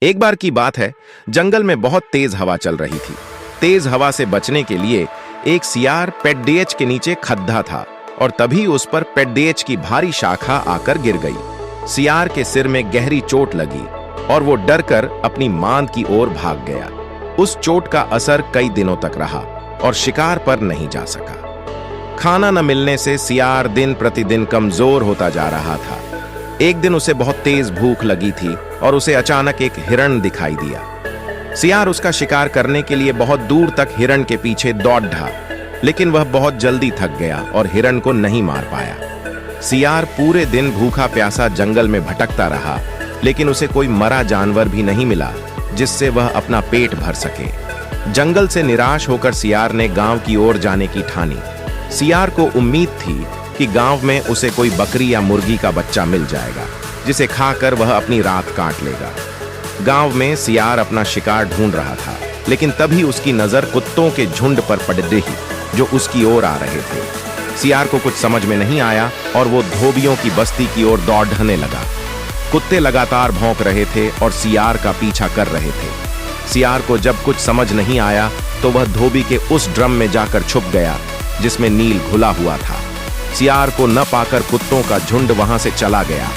एक बार की बात है, जंगल में बहुत तेज हवा चल रही थी। तेज हवा से बचने के लिए एक सियार पेड्डेच के नीचे खड्डा था और तभी उस पर पेड्डेच की भारी शाखा आकर गिर गई। सियार के सिर में गहरी चोट लगी और वो डरकर अपनी मांद की ओर भाग गया। उस चोट का असर कई दिनों तक रहा और शिकार पर नहीं जा सका। खाना न मिलने से सियार दिन प्रतिदिन कमजोर होता जा रहा था। एक दिन उसे बहुत तेज भूख लगी थी और उसे अचानक एक हिरण दिखाई दिया। सियार उसका शिकार करने के लिए बहुत दूर तक हिरण के पीछे दौड़ ढा, लेकिन वह बहुत जल्दी थक गया और हिरण को नहीं मार पाया। सियार पूरे दिन भूखा प्यासा जंगल में भटकता रहा, लेकिन उसे कोई मरा जानवर भी नहीं मिला जिससे वह अपना पेट भर सके। जंगल से निराश होकर सियार ने गांव की ओर जाने की ठानी। सियार को उम्मीद थी कि गांव में उसे कोई बकरी या मुर्गी का बच्चा मिल जाएगा, जिसे खाकर वह अपनी रात काट लेगा। गांव में सियार अपना शिकार ढूंढ रहा था, लेकिन तभी उसकी नजर कुत्तों के झुंड पर पड़ रही जो उसकी ओर आ रहे थे। सियार को कुछ समझ में नहीं आया और वो धोबियों की बस्ती की ओर दौड़ने लगा। कुत्ते लगातार भौंक रहे थे और सियार का पीछा कर रहे थे। सियार को जब कुछ समझ नहीं आया तो वह धोबी के उस ड्रम में जाकर छुप गया जिसमें नील घुला हुआ था। सियार को न पाकर कुत्तों का झुंड वहां से चला गया।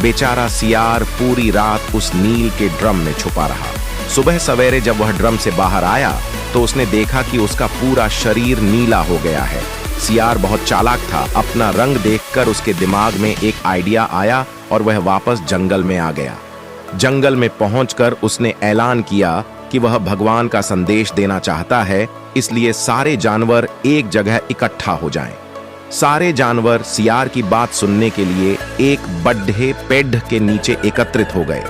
बेचारा सियार पूरी रात उस नील के ड्रम में छुपा रहा। सुबह सवेरे जब वह ड्रम से बाहर आया तो उसने देखा कि उसका पूरा शरीर नीला हो गया है। सियार बहुत चालाक था। अपना रंग देखकर उसके दिमाग में एक आइडिया आया और वह वापस जंगल में आ गया। जंगल में पहुंचकर उसने ऐलान किया कि वह भगवान का संदेश देना चाहता है, इसलिए सारे जानवर एक जगह इकट्ठा हो जाएं। सारे जानवर सियार की बात सुनने के लिए एक बड़े पेड़ के नीचे एकत्रित हो गए।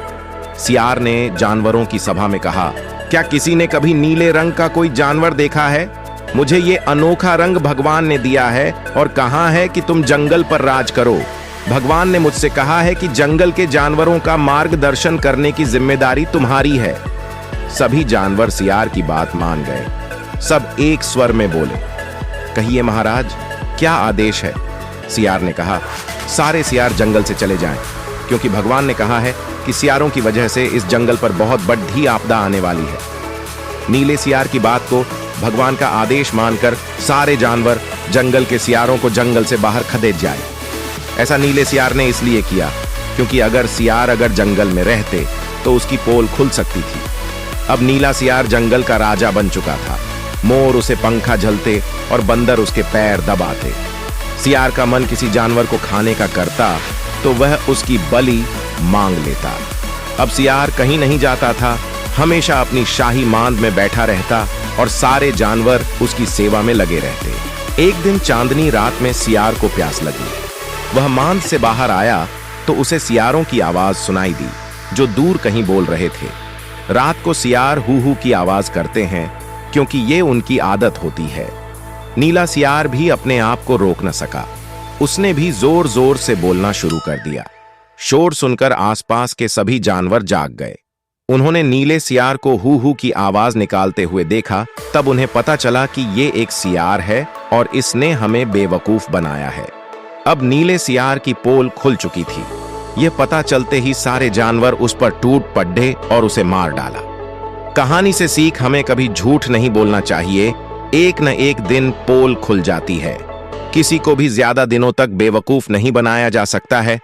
सियार ने जानवरों की सभा में कहा, क्या किसी ने कभी नीले रंग का कोई जानवर देखा है? मुझे ये अनोखा रंग भगवान ने दिया है और कहा है कि तुम जंगल पर राज करो। भगवान ने मुझसे कहा है कि जंगल के जानवरों का मार्गदर्शन करने की जिम्मेदारी तुम्हारी है। सभी जानवर सियार की बात मान गए। सब एक स्वर में बोले, कहिए महाराज, क्या आदेश है? सियार ने कहा, सारे सियार जंगल से चले जाएं, क्योंकि भगवान ने कहा है कि सियारों की वजह से इस जंगल पर बहुत बड़ी आपदा आने वाली है। नीले सियार की बात को भगवान का आदेश मानकर सारे जानवर जंगल के सियारों को जंगल से बाहर खदेड़ जाए। ऐसा नीले सियार ने इसलिए किया क्योंकि अगर जंगल में रहते तो उसकी पोल खुल सकती थी। अब नीला सियार जंगल का राजा बन चुका था। मोर उसे पंखा झलते और बंदर उसके पैर दबाते। सियार का मन किसी जानवर को खाने का करता तो वह उसकी बलि मांग लेता। अब सियार कहीं नहीं जाता था, हमेशा अपनी शाही मांद में बैठा रहता और सारे जानवर उसकी सेवा में लगे रहते। एक दिन चांदनी रात में सियार को प्यास लगी। वह मांद से बाहर आया तो उसे सियारों की आवाज सुनाई दी जो दूर कहीं बोल रहे थे। रात को सियार हू हू की आवाज करते हैं क्योंकि ये उनकी आदत होती है। नीला सियार भी अपने आप को रोक न सका। उसने भी जोर जोर से बोलना शुरू कर दिया। शोर सुनकर आसपास के सभी जानवर जाग गए। उन्होंने नीले सियार को हू हू की आवाज निकालते हुए देखा। तब उन्हें पता चला कि ये एक सियार है और इसने हमें बेवकूफ बनाया है। अब नीले सियार की पोल खुल चुकी थी। यह पता चलते ही सारे जानवर उस पर टूट पड़े और उसे मार डाला। कहानी से सीख हमें कभी झूठ नहीं बोलना चाहिए। एक न एक दिन पोल खुल जाती है। किसी को भी ज्यादा दिनों तक बेवकूफ नहीं बनाया जा सकता है।